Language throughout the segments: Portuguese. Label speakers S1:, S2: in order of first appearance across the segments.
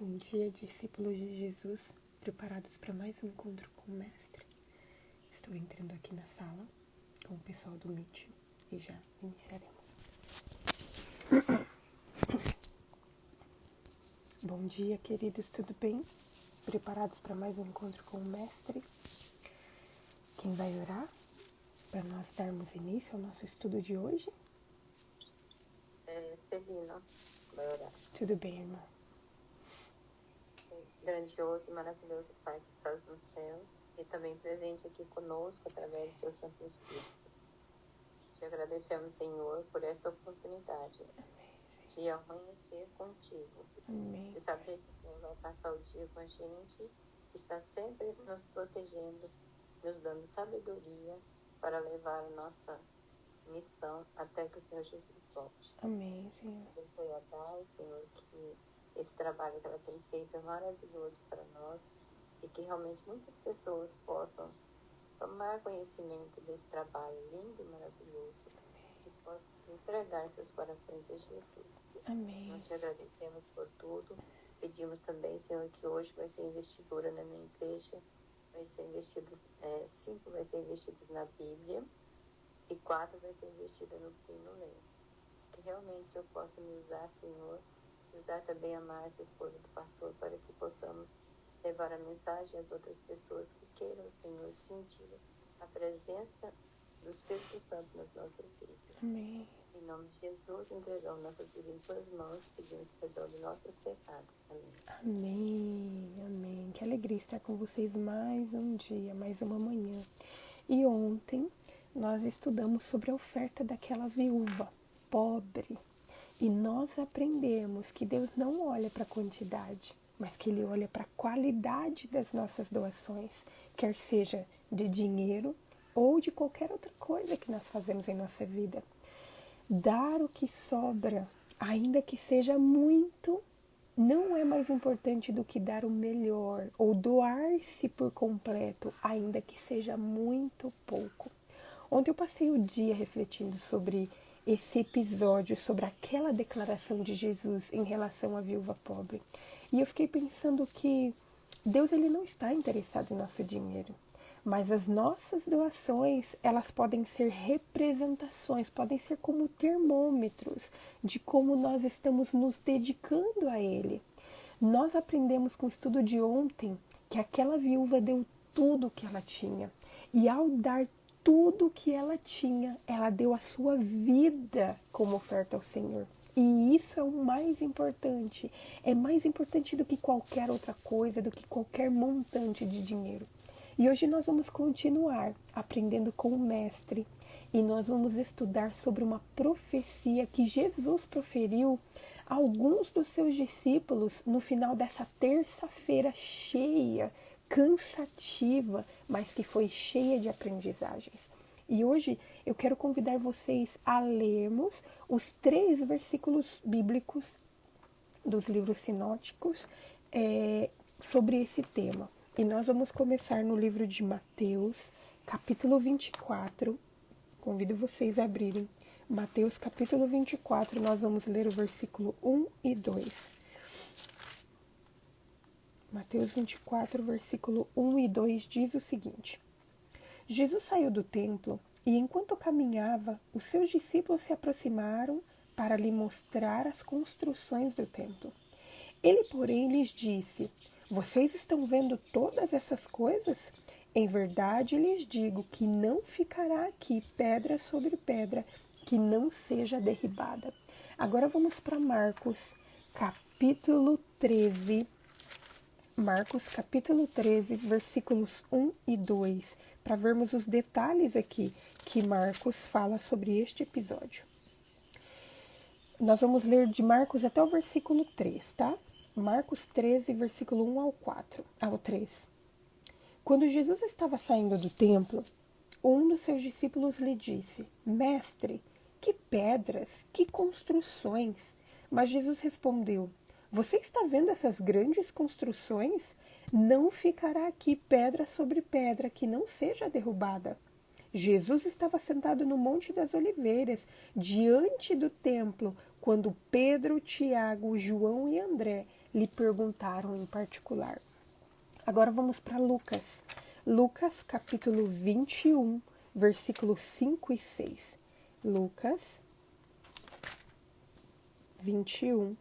S1: Bom dia, discípulos de Jesus, preparados para mais um encontro com o Mestre. Estou entrando aqui na sala com o pessoal do Meet e já iniciaremos. Bom dia, queridos, tudo bem? Preparados para mais um encontro com o Mestre? Quem vai orar para nós darmos início ao nosso estudo de hoje?
S2: Celina vai orar.
S1: Tudo bem, irmã?
S2: Grandioso e maravilhoso Pai que estás nos céus e também presente aqui conosco através do seu Santo Espírito. Te agradecemos, Senhor, por esta oportunidade de amanhecer contigo.
S1: Amém.
S2: De saber que o Senhor vai passar o dia com a gente, que está sempre nos protegendo, nos dando sabedoria para levar a nossa missão até que o Senhor Jesus volte.
S1: Amém, Senhor.
S2: Abençoe a Dai, Senhor, que esse trabalho que ela tem feito é maravilhoso para nós e que realmente muitas pessoas possam tomar conhecimento desse trabalho lindo e maravilhoso e possam entregar seus corações a Jesus.
S1: Amém.
S2: Nós te agradecemos por tudo. Pedimos também, Senhor, que hoje vai ser investidura na minha igreja, vai ser investidas, 5 vai ser investidas na Bíblia e 4 vai ser investida no Pino Lenço. Que realmente o Senhor possa me usar, Senhor, usar também a Márcia, esposa do pastor, para que possamos levar a mensagem às outras pessoas que queiram, Senhor, sentir a presença do Espírito Santo nas nossas vidas.
S1: Amém.
S2: Em nome de Jesus, entregamos nossas vidas em tuas mãos, pedindo perdão de nossos pecados. Amém.
S1: Amém, amém. Que alegria estar com vocês mais um dia, mais uma manhã. E ontem nós estudamos sobre a oferta daquela viúva pobre. E nós aprendemos que Deus não olha para a quantidade, mas que Ele olha para a qualidade das nossas doações, quer seja de dinheiro ou de qualquer outra coisa que nós fazemos em nossa vida. Dar o que sobra, ainda que seja muito, não é mais importante do que dar o melhor ou doar-se por completo, ainda que seja muito pouco. Ontem eu passei o dia refletindo sobre esse episódio, sobre aquela declaração de Jesus em relação à viúva pobre. E eu fiquei pensando que Deus ele não está interessado em nosso dinheiro, mas as nossas doações, elas podem ser representações, podem ser como termômetros de como nós estamos nos dedicando a Ele. Nós aprendemos com o estudo de ontem que aquela viúva deu tudo o que ela tinha. E ao dar tudo que ela tinha, ela deu a sua vida como oferta ao Senhor. E isso é o mais importante. É mais importante do que qualquer outra coisa, do que qualquer montante de dinheiro. E hoje nós vamos continuar aprendendo com o Mestre. E nós vamos estudar sobre uma profecia que Jesus proferiu a alguns dos seus discípulos no final dessa terça-feira cheia, cansativa, mas que foi cheia de aprendizagens. E hoje eu quero convidar vocês a lermos os 3 versículos bíblicos dos livros sinóticos sobre esse tema. E nós vamos começar no livro de Mateus, capítulo 24. Convido vocês a abrirem. Mateus, capítulo 24, nós vamos ler o versículo 1 e 2. Mateus 24, versículo 1 e 2 diz o seguinte: Jesus saiu do templo e, enquanto caminhava, os seus discípulos se aproximaram para lhe mostrar as construções do templo. Ele, porém, lhes disse: Vocês estão vendo todas essas coisas? Em verdade lhes digo que não ficará aqui pedra sobre pedra que não seja derribada. Agora vamos para Marcos, capítulo 13. Marcos capítulo 13, versículos 1 e 2, para vermos os detalhes aqui que Marcos fala sobre este episódio. Nós vamos ler de Marcos até o versículo 3, tá? Marcos 13, versículo 1 ao 3. Quando Jesus estava saindo do templo, um dos seus discípulos lhe disse: Mestre, que pedras, que construções! Mas Jesus respondeu: Você está vendo essas grandes construções? Não ficará aqui pedra sobre pedra que não seja derrubada. Jesus estava sentado no Monte das Oliveiras, diante do templo, quando Pedro, Tiago, João e André lhe perguntaram em particular. Agora vamos para Lucas. Lucas, capítulo 21, versículos 5 e 6. Lucas 21,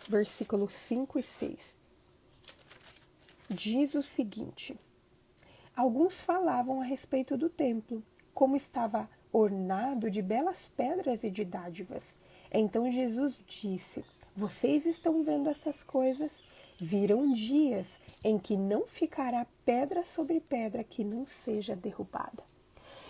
S1: versículos 5 e 6. Diz o seguinte: alguns falavam a respeito do templo, como estava ornado de belas pedras e de dádivas. Então Jesus disse: vocês estão vendo essas coisas? Virão dias em que não ficará pedra sobre pedra que não seja derrubada.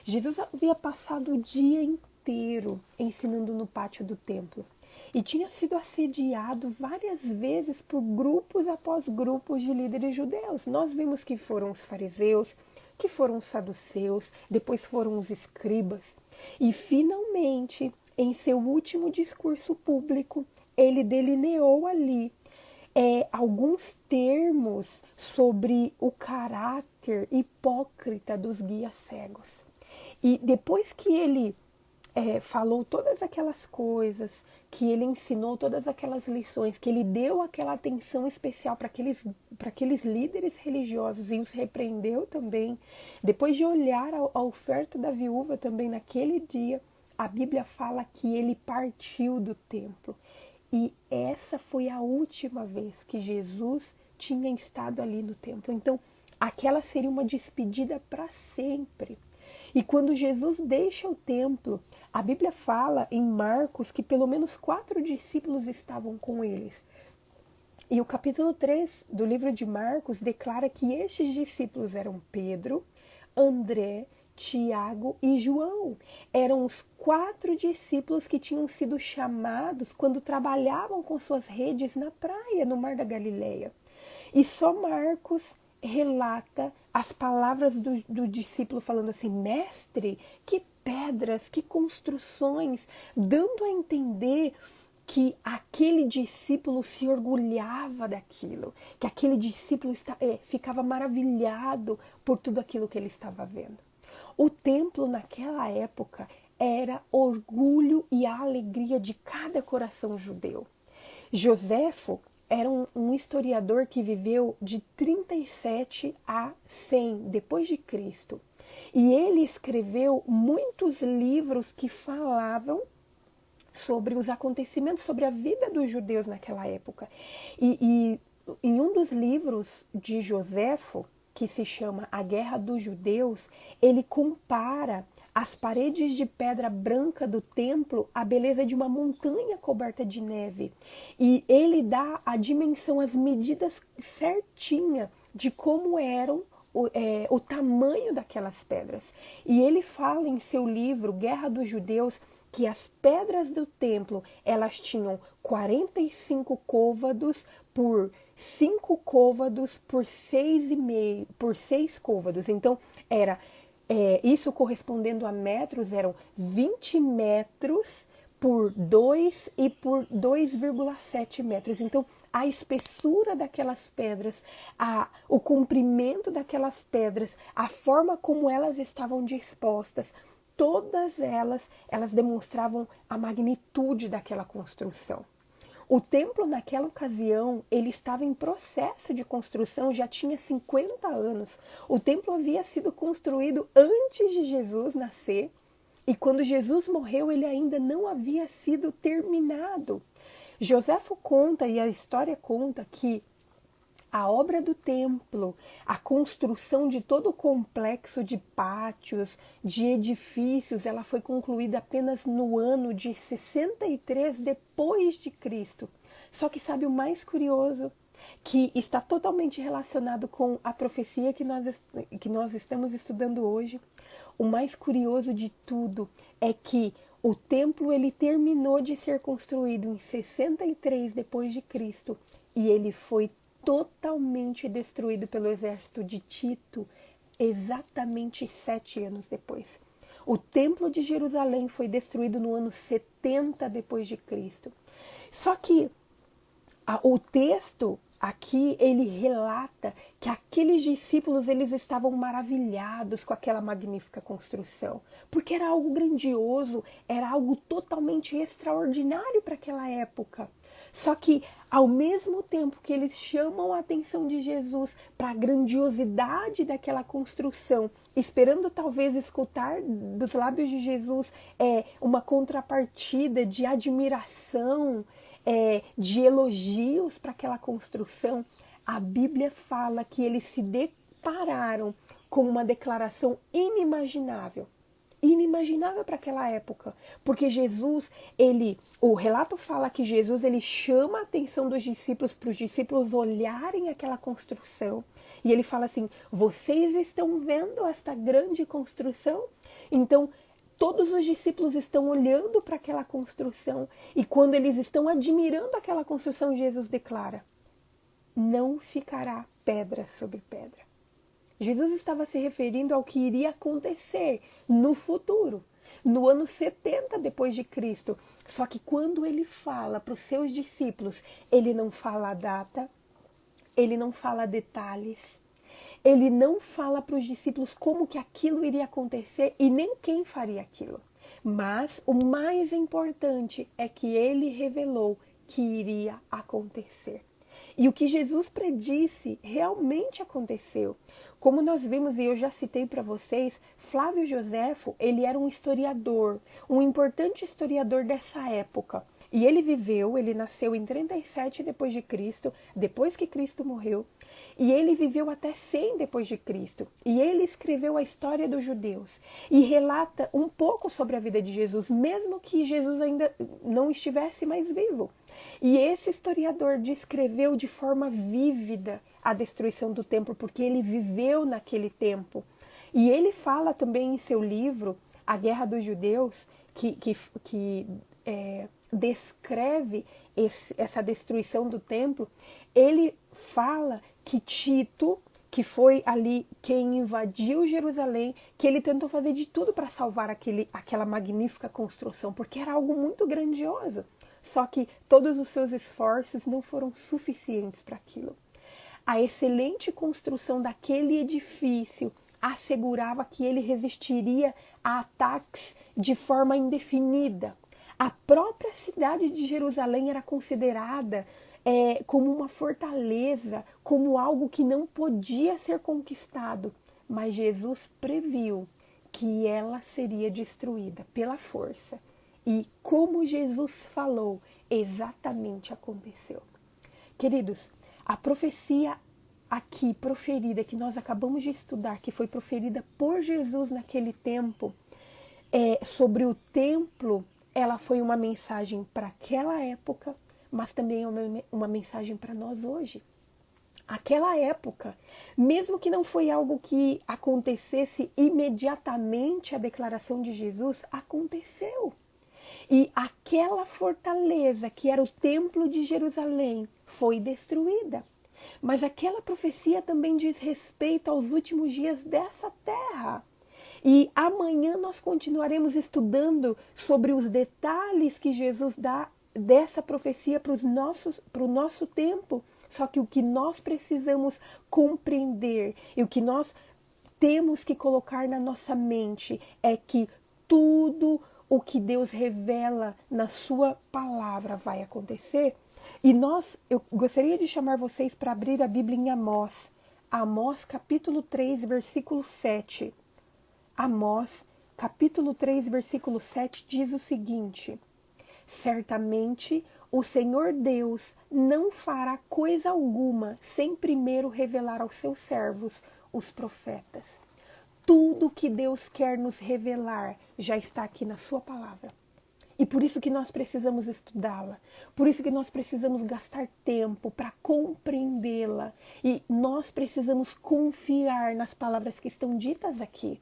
S1: Jesus havia passado o dia inteiro ensinando no pátio do templo e tinha sido assediado várias vezes por grupos após grupos de líderes judeus. Nós vimos que foram os fariseus, que foram os saduceus, depois foram os escribas. E finalmente, em seu último discurso público, ele delineou ali alguns termos sobre o caráter hipócrita dos guias cegos. E depois que ele falou todas aquelas coisas, que ele ensinou todas aquelas lições, que ele deu aquela atenção especial para aqueles líderes religiosos e os repreendeu também, depois de olhar a oferta da viúva também naquele dia, a Bíblia fala que ele partiu do templo. E essa foi a última vez que Jesus tinha estado ali no templo. Então, aquela seria uma despedida para sempre. E quando Jesus deixa o templo, a Bíblia fala em Marcos que pelo menos 4 discípulos estavam com eles. E o capítulo 3 do livro de Marcos declara que estes discípulos eram Pedro, André, Tiago e João. Eram os 4 discípulos que tinham sido chamados quando trabalhavam com suas redes na praia, no Mar da Galileia. E só Marcos relata as palavras do discípulo falando assim: mestre, que pedras, que construções, dando a entender que aquele discípulo se orgulhava daquilo, que aquele discípulo ficava maravilhado por tudo aquilo que ele estava vendo. O templo naquela época era orgulho e a alegria de cada coração judeu. Joséfo era um historiador que viveu de 37 a 100 depois de Cristo. E ele escreveu muitos livros que falavam sobre os acontecimentos, sobre a vida dos judeus naquela época. E em um dos livros de Joséfo, que se chama A Guerra dos Judeus, ele compara as paredes de pedra branca do templo à beleza de uma montanha coberta de neve. E ele dá a dimensão, as medidas certinha de como eram o tamanho daquelas pedras. E ele fala em seu livro Guerra dos Judeus que as pedras do templo, elas tinham 45 côvados por 5 côvados por 6,5 por 6 côvados. Então, isso correspondendo a metros, eram 20 metros por 2 e por 2,7 metros. Então, a espessura daquelas pedras, o comprimento daquelas pedras, a forma como elas estavam dispostas, todas elas demonstravam a magnitude daquela construção. O templo, naquela ocasião, ele estava em processo de construção, já tinha 50 anos. O templo havia sido construído antes de Jesus nascer, e quando Jesus morreu, ele ainda não havia sido terminado. Joséfo conta, e a história conta, que a obra do templo, a construção de todo o complexo de pátios, de edifícios, ela foi concluída apenas no ano de 63 depois de Cristo. Só que sabe o mais curioso? Que está totalmente relacionado com a profecia que nós estamos estudando hoje. O mais curioso de tudo é que o templo ele terminou de ser construído em 63 depois de Cristo e ele foi totalmente destruído pelo exército de Tito exatamente 7 anos depois. O templo de Jerusalém foi destruído no ano 70 depois de Cristo. Só que o texto aqui ele relata que aqueles discípulos eles estavam maravilhados com aquela magnífica construção, porque era algo grandioso, era algo totalmente extraordinário para aquela época. Só que, ao mesmo tempo que eles chamam a atenção de Jesus para a grandiosidade daquela construção, esperando talvez escutar dos lábios de Jesus uma contrapartida de admiração, de elogios para aquela construção, a Bíblia fala que eles se depararam com uma declaração inimaginável para aquela época, porque Jesus, o relato fala que Jesus ele chama a atenção dos discípulos para os discípulos olharem aquela construção, e ele fala assim: vocês estão vendo esta grande construção? Então todos os discípulos estão olhando para aquela construção, e quando eles estão admirando aquela construção, Jesus declara: não ficará pedra sobre pedra. Jesus estava se referindo ao que iria acontecer no futuro, no ano 70 depois de Cristo. Só que quando ele fala para os seus discípulos, ele não fala a data, ele não fala detalhes, ele não fala para os discípulos como que aquilo iria acontecer e nem quem faria aquilo. Mas o mais importante é que ele revelou que iria acontecer. E o que Jesus predisse realmente aconteceu. Como nós vimos, e eu já citei para vocês, Flávio Joséfo, ele era um historiador, um importante historiador dessa época. E ele nasceu em 37 depois de Cristo, depois que Cristo morreu, e ele viveu até 100 depois de Cristo. E ele escreveu a história dos judeus e relata um pouco sobre a vida de Jesus, mesmo que Jesus ainda não estivesse mais vivo. E esse historiador descreveu de forma vívida a destruição do templo, porque ele viveu naquele tempo. E ele fala também em seu livro, A Guerra dos Judeus, que descreve essa destruição do templo. Ele fala que Tito, que foi ali quem invadiu Jerusalém, que ele tentou fazer de tudo para salvar aquela magnífica construção, porque era algo muito grandioso. Só que todos os seus esforços não foram suficientes para aquilo. A excelente construção daquele edifício assegurava que ele resistiria a ataques de forma indefinida. A própria cidade de Jerusalém era considerada como uma fortaleza, como algo que não podia ser conquistado. Mas Jesus previu que ela seria destruída pela força. E como Jesus falou, exatamente aconteceu. Queridos, a profecia aqui proferida, que nós acabamos de estudar, que foi proferida por Jesus naquele tempo, sobre o templo, ela foi uma mensagem para aquela época, mas também é uma mensagem para nós hoje. Aquela época, mesmo que não foi algo que acontecesse imediatamente, a declaração de Jesus aconteceu. E aquela fortaleza que era o templo de Jerusalém foi destruída. Mas aquela profecia também diz respeito aos últimos dias dessa terra. E amanhã nós continuaremos estudando sobre os detalhes que Jesus dá dessa profecia para o nosso tempo. Só que o que nós precisamos compreender e o que nós temos que colocar na nossa mente é que tudo o que Deus revela na sua palavra vai acontecer. E eu gostaria de chamar vocês para abrir a Bíblia em Amós. Amós capítulo 3, versículo 7. Amós capítulo 3, versículo 7 diz o seguinte: certamente o Senhor Deus não fará coisa alguma sem primeiro revelar aos seus servos, os profetas. Tudo que Deus quer nos revelar já está aqui na sua palavra. E por isso que nós precisamos estudá-la. Por isso que nós precisamos gastar tempo para compreendê-la. E nós precisamos confiar nas palavras que estão ditas aqui.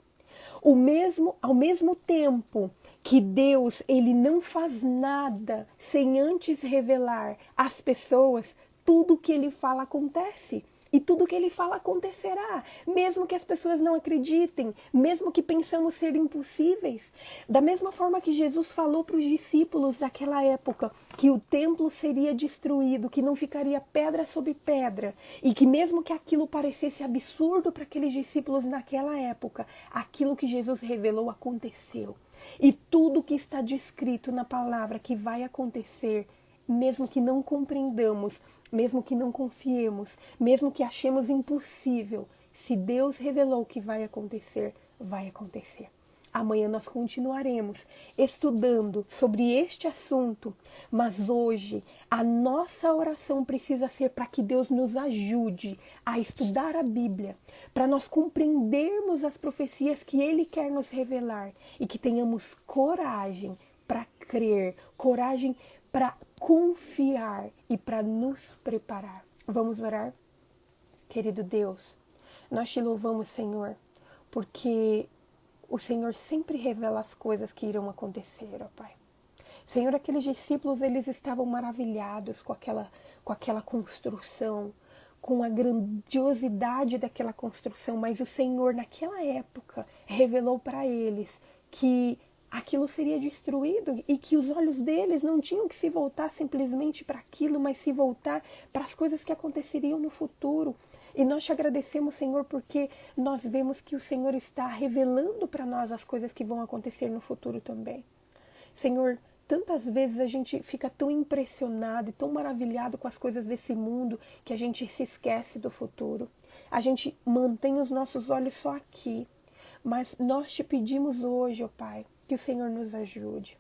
S1: Ao mesmo tempo que Deus ele não faz nada sem antes revelar às pessoas, tudo que ele fala acontece. E tudo que ele fala acontecerá, mesmo que as pessoas não acreditem, mesmo que pensamos ser impossíveis. Da mesma forma que Jesus falou para os discípulos daquela época que o templo seria destruído, que não ficaria pedra sobre pedra, e que mesmo que aquilo parecesse absurdo para aqueles discípulos naquela época, aquilo que Jesus revelou aconteceu. E tudo que está descrito na palavra que vai acontecer mesmo que não compreendamos, mesmo que não confiemos, mesmo que achemos impossível, se Deus revelou que vai acontecer, vai acontecer. Amanhã nós continuaremos estudando sobre este assunto, mas hoje a nossa oração precisa ser para que Deus nos ajude a estudar a Bíblia, para nós compreendermos as profecias que Ele quer nos revelar e que tenhamos coragem para crer, coragem para confiar e para nos preparar. Vamos orar? Querido Deus, nós te louvamos, Senhor, porque o Senhor sempre revela as coisas que irão acontecer, ó Pai. Senhor, aqueles discípulos, eles estavam maravilhados com aquela construção, com a grandiosidade daquela construção, mas o Senhor, naquela época, revelou para eles que aquilo seria destruído e que os olhos deles não tinham que se voltar simplesmente para aquilo, mas se voltar para as coisas que aconteceriam no futuro. E nós te agradecemos, Senhor, porque nós vemos que o Senhor está revelando para nós as coisas que vão acontecer no futuro também. Senhor, tantas vezes a gente fica tão impressionado e tão maravilhado com as coisas desse mundo que a gente se esquece do futuro. A gente mantém os nossos olhos só aqui. Mas nós te pedimos hoje, ó Pai, que o Senhor nos ajude.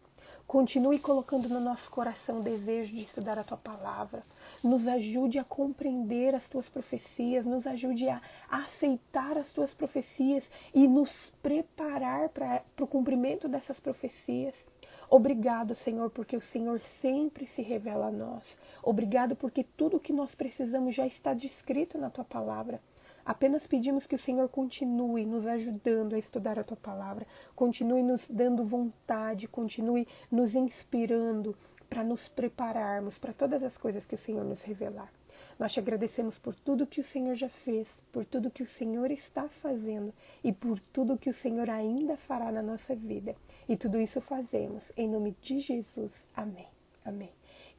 S1: Continue colocando no nosso coração o desejo de estudar a Tua Palavra. Nos ajude a compreender as Tuas profecias, nos ajude a aceitar as Tuas profecias e nos preparar para o cumprimento dessas profecias. Obrigado, Senhor, porque o Senhor sempre se revela a nós. Obrigado porque tudo o que nós precisamos já está descrito na Tua Palavra. Apenas pedimos que o Senhor continue nos ajudando a estudar a Tua Palavra, continue nos dando vontade, continue nos inspirando para nos prepararmos para todas as coisas que o Senhor nos revelar. Nós te agradecemos por tudo que o Senhor já fez, por tudo que o Senhor está fazendo e por tudo que o Senhor ainda fará na nossa vida. E tudo isso fazemos em nome de Jesus. Amém. Amém.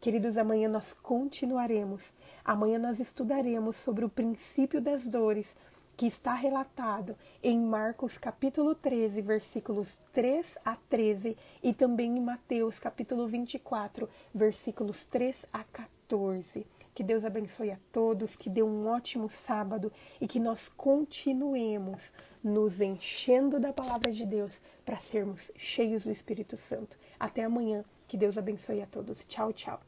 S1: Queridos, amanhã nós continuaremos. Amanhã nós estudaremos sobre o princípio das dores, que está relatado em Marcos capítulo 13, versículos 3 a 13, e também em Mateus capítulo 24, versículos 3 a 14. Que Deus abençoe a todos, que dê um ótimo sábado e que nós continuemos nos enchendo da palavra de Deus para sermos cheios do Espírito Santo. Até amanhã. Que Deus abençoe a todos. Tchau, tchau.